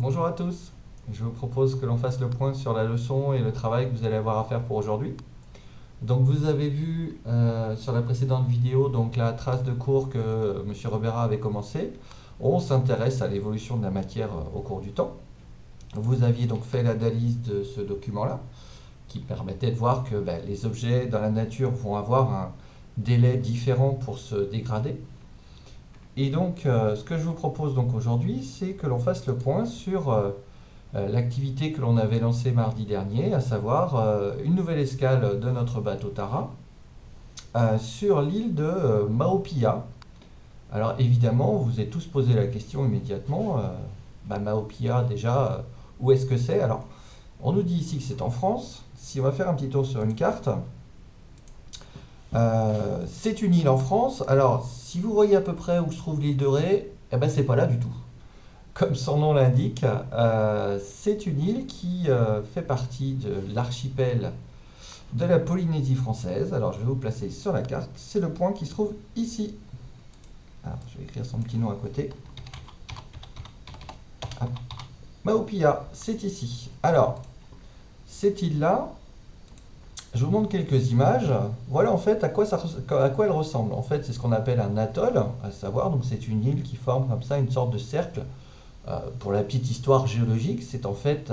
Bonjour à tous. Je vous propose que l'on fasse le point sur la leçon et le travail que vous allez avoir à faire pour aujourd'hui. Donc vous avez vu sur la précédente vidéo donc la trace de cours que Monsieur Robera avait commencé. On s'intéresse à l'évolution de la matière au cours du temps. Vous aviez donc fait l'analyse de ce document-là qui permettait de voir que les objets dans la nature vont avoir un délai différent pour se dégrader. Et donc ce que je vous propose donc aujourd'hui, c'est que l'on fasse le point sur l'activité que l'on avait lancée mardi dernier, à savoir une nouvelle escale de notre bateau Tara sur l'île de Maupia. Alors évidemment, vous vous êtes tous posé la question immédiatement, Maupia déjà, où est-ce que c'est? Alors, on nous dit ici que c'est en France. Si on va faire un petit tour sur une carte, c'est une île en France. Alors, si vous voyez à peu près où se trouve l'île de Ré, eh ben c'est pas là du tout. Comme son nom l'indique, c'est une île qui fait partie de l'archipel de la Polynésie française. Alors je vais vous placer sur la carte. C'est le point qui se trouve ici. Alors, je vais écrire son petit nom à côté. Hop. Maupia, c'est ici. Alors, cette île-là, je vous montre quelques images. Voilà en fait à quoi elle ressemble. En fait, c'est ce qu'on appelle un atoll, à savoir, donc c'est une île qui forme comme ça une sorte de cercle. Pour la petite histoire géologique, c'est en fait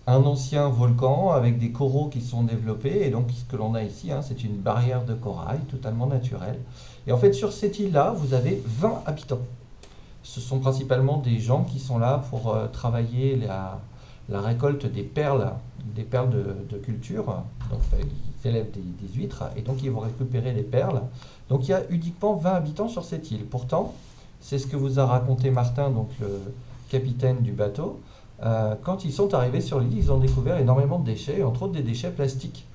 un ancien volcan avec des coraux qui sont développés. Et donc, ce que l'on a ici, c'est une barrière de corail totalement naturelle. Et en fait, sur cette île-là, vous avez 20 habitants. Ce sont principalement des gens qui sont là pour travailler la récolte des perles de culture. Donc, ils élèvent des huîtres et donc ils vont récupérer les perles. Donc, il y a uniquement 20 habitants sur cette île. Pourtant, c'est ce que vous a raconté Martin, donc le capitaine du bateau. Quand ils sont arrivés sur l'île, ils ont découvert énormément de déchets, entre autres des déchets plastiques.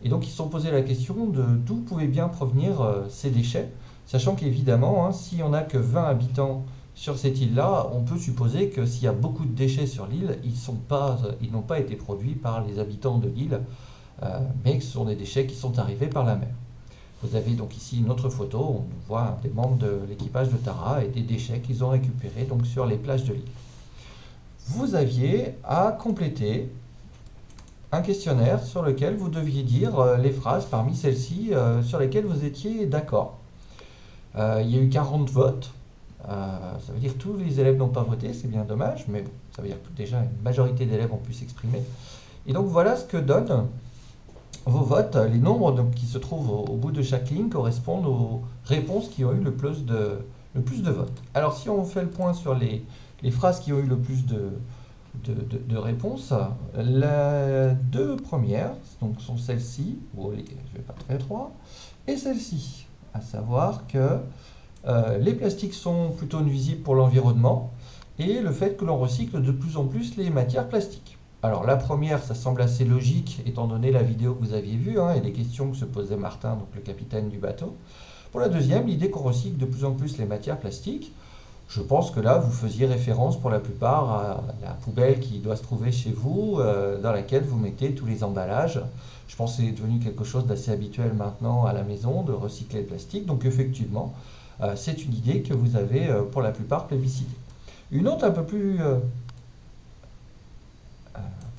Et donc ils se sont posé la question de d'où pouvaient bien provenir ces déchets, sachant qu'évidemment, si on n'a que 20 habitants sur cette île-là, on peut supposer que s'il y a beaucoup de déchets sur l'île, ils n'ont pas été produits par les habitants de l'île, mais que ce sont des déchets qui sont arrivés par la mer. Vous avez donc ici une autre photo, on voit des membres de l'équipage de Tara et des déchets qu'ils ont récupérés donc sur les plages de l'île. Vous aviez à compléter un questionnaire sur lequel vous deviez dire les phrases parmi celles-ci sur lesquelles vous étiez d'accord. Il y a eu 40 votes. Ça veut dire que tous les élèves n'ont pas voté, c'est bien dommage, mais bon, ça veut dire que déjà une majorité d'élèves ont pu s'exprimer. Et donc voilà ce que donnent vos votes. Les nombres donc, qui se trouvent au bout de chaque ligne correspondent aux réponses qui ont eu le plus de votes. Alors si on fait le point sur les phrases qui ont eu le plus de réponses, les deux premières donc, sont celles-ci, je ne vais pas faire trois, et celle-ci, à savoir que les plastiques sont plutôt nuisibles pour l'environnement et le fait que l'on recycle de plus en plus les matières plastiques. Alors la première, ça semble assez logique étant donné la vidéo que vous aviez vue et les questions que se posait Martin, donc le capitaine du bateau. Pour la deuxième, l'idée qu'on recycle de plus en plus les matières plastiques, je pense que là, vous faisiez référence pour la plupart à la poubelle qui doit se trouver chez vous, dans laquelle vous mettez tous les emballages. Je pense que c'est devenu quelque chose d'assez habituel maintenant à la maison de recycler le plastique. Donc effectivement, c'est une idée que vous avez pour la plupart plébiscitée. Une autre un peu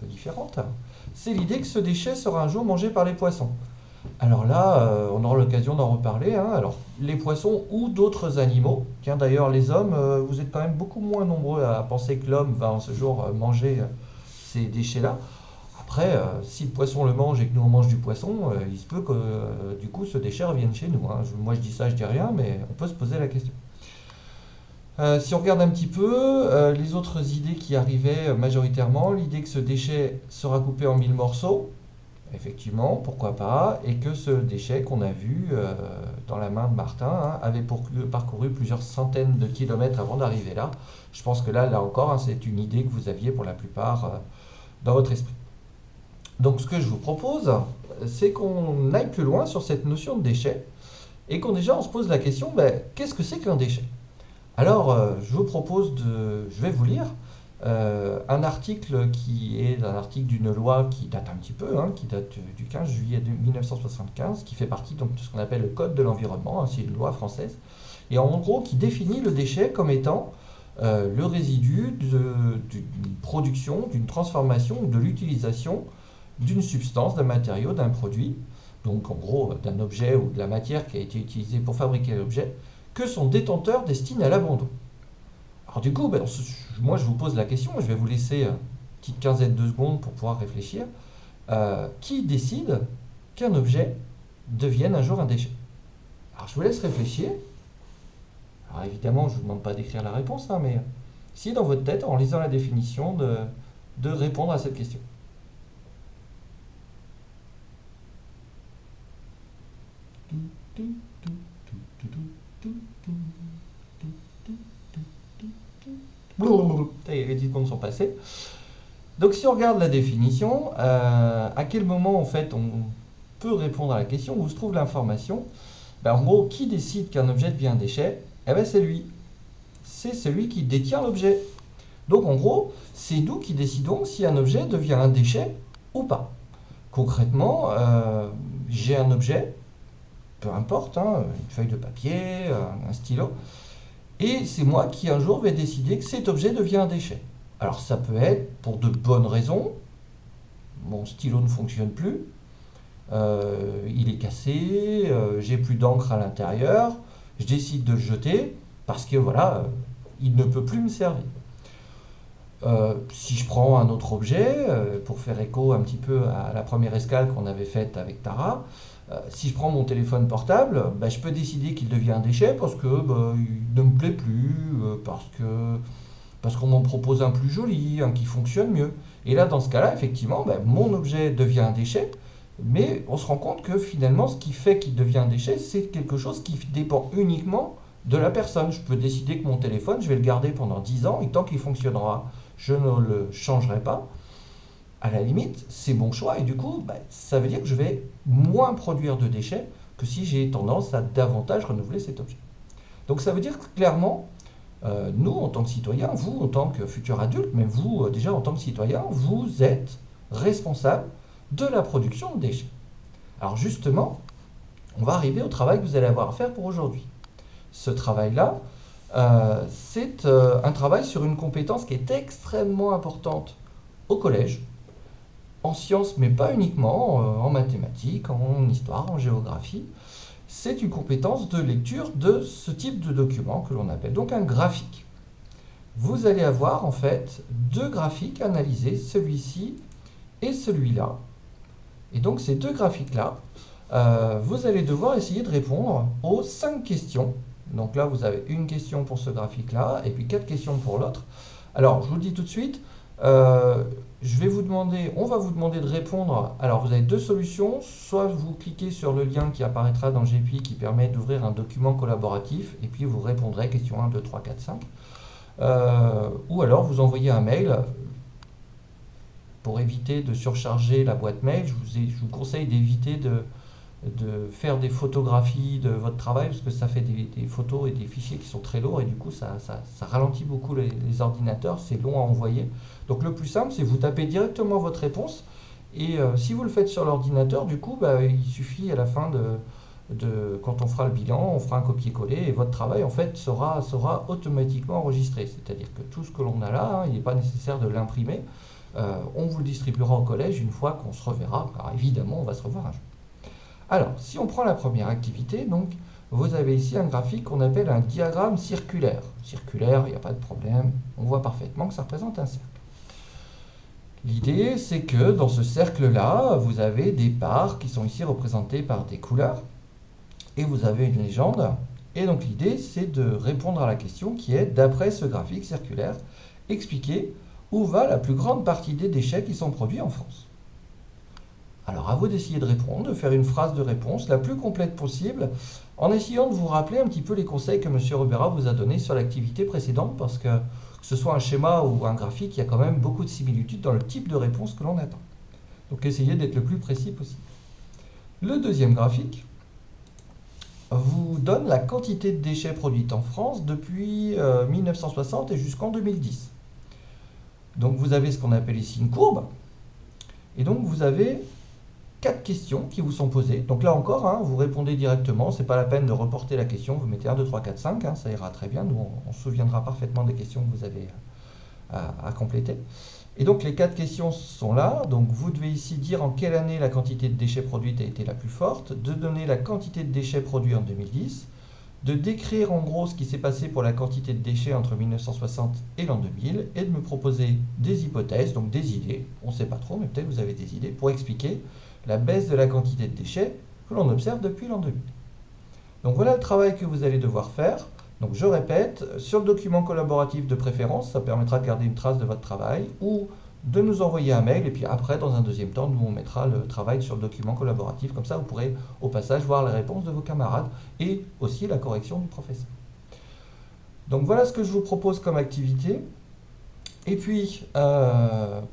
différente, c'est l'idée que ce déchet sera un jour mangé par les poissons. Alors là, on aura l'occasion d'en reparler. Alors, les poissons ou d'autres animaux. Tiens, d'ailleurs, les hommes, vous êtes quand même beaucoup moins nombreux à penser que l'homme va en ce jour manger ces déchets-là. Après, si le poisson le mange et que nous on mange du poisson, il se peut que du coup ce déchet revienne chez nous. Moi je dis ça, je dis rien, mais on peut se poser la question. Si on regarde un petit peu les autres idées qui arrivaient majoritairement, l'idée que ce déchet sera coupé en 1000 morceaux, effectivement, pourquoi pas, et que ce déchet qu'on a vu dans la main de Martin avait parcouru plusieurs centaines de kilomètres avant d'arriver là. Je pense que là encore, c'est une idée que vous aviez pour la plupart dans votre esprit. Donc ce que je vous propose, c'est qu'on aille plus loin sur cette notion de déchet, et qu'on déjà on se pose la question, qu'est-ce que c'est qu'un déchet? Alors, je vais vous lire un article qui est un article d'une loi qui date un petit peu, qui date du 15 juillet 1975, qui fait partie donc, de ce qu'on appelle le Code de l'environnement, c'est une loi française, et en gros qui définit le déchet comme étant le résidu d'une production, d'une transformation ou de l'utilisation d'une substance, d'un matériau, d'un produit, donc en gros d'un objet ou de la matière qui a été utilisée pour fabriquer l'objet, que son détenteur destine à l'abandon. Alors du coup, moi je vous pose la question, je vais vous laisser une petite quinzaine de secondes pour pouvoir réfléchir. Qui décide qu'un objet devienne un jour un déchet? Alors je vous laisse réfléchir. Alors évidemment, je ne vous demande pas d'écrire la réponse, hein, mais si dans votre tête, en lisant la définition, de répondre à cette question. Ça y est, les 10 secondes sont passées. Donc si on regarde la définition, à quel moment en fait on peut répondre à la question, où se trouve l'information? En gros, qui décide qu'un objet devient un déchet? Eh bien c'est lui. C'est celui qui détient l'objet. Donc en gros, c'est nous qui décidons si un objet devient un déchet ou pas. Concrètement, j'ai un objet, peu importe, hein, une feuille de papier, un stylo, et c'est moi qui un jour vais décider que cet objet devient un déchet. Alors ça peut être pour de bonnes raisons, mon stylo ne fonctionne plus, il est cassé, j'ai plus d'encre à l'intérieur, je décide de le jeter parce que voilà, il ne peut plus me servir. Si je prends un autre objet, pour faire écho un petit peu à la première escale qu'on avait faite avec Tara, si je prends mon téléphone portable, je peux décider qu'il devient un déchet parce que il ne me plaît plus, parce qu'on m'en propose un plus joli, un qui fonctionne mieux. Et là, dans ce cas-là, effectivement, mon objet devient un déchet, mais on se rend compte que finalement, ce qui fait qu'il devient un déchet, c'est quelque chose qui dépend uniquement de la personne. Je peux décider que mon téléphone, je vais le garder pendant 10 ans, et tant qu'il fonctionnera, je ne le changerai pas. À la limite, c'est mon choix, et du coup, ça veut dire que je vais moins produire de déchets que si j'ai tendance à davantage renouveler cet objet. Donc ça veut dire que clairement, nous, en tant que citoyens, vous, en tant que futur adulte, mais vous, déjà en tant que citoyen, vous êtes responsable de la production de déchets. Alors justement, on va arriver au travail que vous allez avoir à faire pour aujourd'hui. Ce travail-là, c'est un travail sur une compétence qui est extrêmement importante au collège, en sciences, mais pas uniquement, en mathématiques, en histoire, en géographie. C'est une compétence de lecture de ce type de document que l'on appelle donc un graphique. Vous allez avoir en fait deux graphiques analysés, celui-ci et celui-là. Et donc ces deux graphiques-là, vous allez devoir essayer de répondre aux 5 questions. Donc là, vous avez une question pour ce graphique-là, et puis 4 questions pour l'autre. Alors, je vous le dis tout de suite, on va vous demander de répondre. Alors, vous avez deux solutions. Soit vous cliquez sur le lien qui apparaîtra dans GPI qui permet d'ouvrir un document collaboratif, et puis vous répondrez question 1, 2, 3, 4, 5. Ou alors, vous envoyez un mail. Pour éviter de surcharger la boîte mail, je vous conseille d'éviter de faire des photographies de votre travail parce que ça fait des photos et des fichiers qui sont très lourds et du coup ça ralentit beaucoup les ordinateurs, c'est long à envoyer. Donc le plus simple, c'est vous tapez directement votre réponse et si vous le faites sur l'ordinateur, du coup il suffit à la fin quand on fera le bilan, on fera un copier-coller et votre travail en fait sera automatiquement enregistré. C'est-à-dire que tout ce que l'on a là, il n'est pas nécessaire de l'imprimer. On vous le distribuera au collège une fois qu'on se reverra, car évidemment on va se revoir un jour. Alors, si on prend la première activité, donc, vous avez ici un graphique qu'on appelle un diagramme circulaire. Circulaire, il n'y a pas de problème, on voit parfaitement que ça représente un cercle. L'idée, c'est que dans ce cercle-là, vous avez des parts qui sont ici représentées par des couleurs, et vous avez une légende. Et donc l'idée, c'est de répondre à la question qui est, d'après ce graphique circulaire, expliquer où va la plus grande partie des déchets qui sont produits en France. Alors à vous d'essayer de répondre, de faire une phrase de réponse la plus complète possible, en essayant de vous rappeler un petit peu les conseils que M. Ribera vous a donnés sur l'activité précédente, parce que ce soit un schéma ou un graphique, il y a quand même beaucoup de similitudes dans le type de réponse que l'on attend. Donc essayez d'être le plus précis possible. Le deuxième graphique vous donne la quantité de déchets produits en France depuis 1960 et jusqu'en 2010. Donc vous avez ce qu'on appelle ici une courbe, et donc vous avez 4 questions qui vous sont posées. Donc là encore, hein, vous répondez directement, c'est pas la peine de reporter la question, vous mettez 1, 2, 3, 4, 5, hein, ça ira très bien, nous on se souviendra parfaitement des questions que vous avez à compléter. Et donc les 4 questions sont là, donc vous devez ici dire en quelle année la quantité de déchets produite a été la plus forte, de donner la quantité de déchets produits en 2010, de décrire en gros ce qui s'est passé pour la quantité de déchets entre 1960 et l'an 2000, et de me proposer des hypothèses, donc des idées, on ne sait pas trop, mais peut-être vous avez des idées, pour expliquer la baisse de la quantité de déchets que l'on observe depuis l'an 2000. Donc voilà le travail que vous allez devoir faire. Donc je répète, sur le document collaboratif de préférence, ça permettra de garder une trace de votre travail, ou de nous envoyer un mail, et puis après, dans un deuxième temps, nous on mettra le travail sur le document collaboratif, comme ça vous pourrez au passage voir les réponses de vos camarades, et aussi la correction du professeur. Donc voilà ce que je vous propose comme activité. Et puis,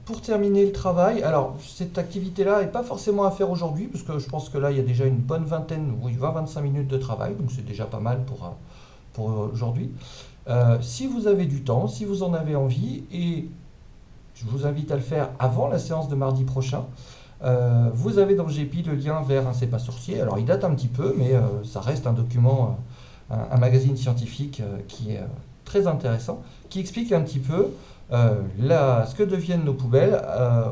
pour terminer le travail, alors cette activité-là n'est pas forcément à faire aujourd'hui, parce que je pense que là, il y a déjà une bonne vingtaine, oui, 20-25 minutes de travail, donc c'est déjà pas mal pour aujourd'hui. Si vous avez du temps, si vous en avez envie, et je vous invite à le faire avant la séance de mardi prochain, vous avez dans le GEPI le lien vers un C'est pas sorcier. Alors il date un petit peu, mais ça reste un document, un magazine scientifique qui est très intéressant, qui explique un petit peu ce que deviennent nos poubelles.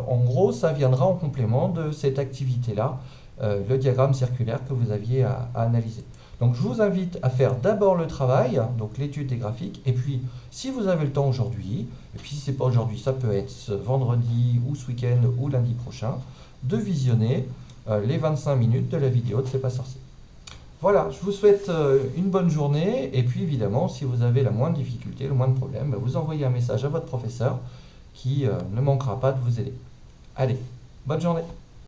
En gros, ça viendra en complément de cette activité-là, le diagramme circulaire que vous aviez à analyser. Donc je vous invite à faire d'abord le travail, donc l'étude des graphiques, et puis si vous avez le temps aujourd'hui, et puis si ce n'est pas aujourd'hui, ça peut être ce vendredi ou ce week-end ou lundi prochain, de visionner les 25 minutes de la vidéo de C'est pas sorcier. Voilà, je vous souhaite une bonne journée, et puis évidemment, si vous avez la moindre difficulté, le moindre problème, vous envoyez un message à votre professeur qui ne manquera pas de vous aider. Allez, bonne journée!